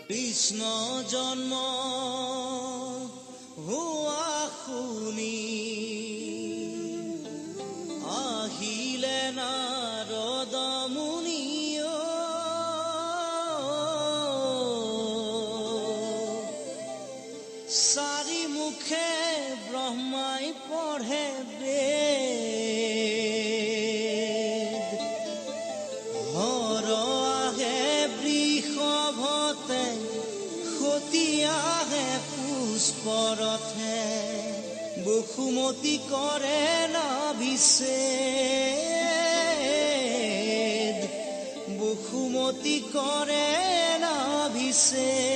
কৃষ্ণ জন্ম হোৱা শুনি আহিলে নাৰদ মুনিও চাৰি মুখে ব্ৰহ্মাই পঢ়ে বেদ হৰ আহে বৃষভতে সতী আহে পুষ্পৰথে বসুমতী কৰে নাভিষেদ বসুমতী কৰে নাভিষেদ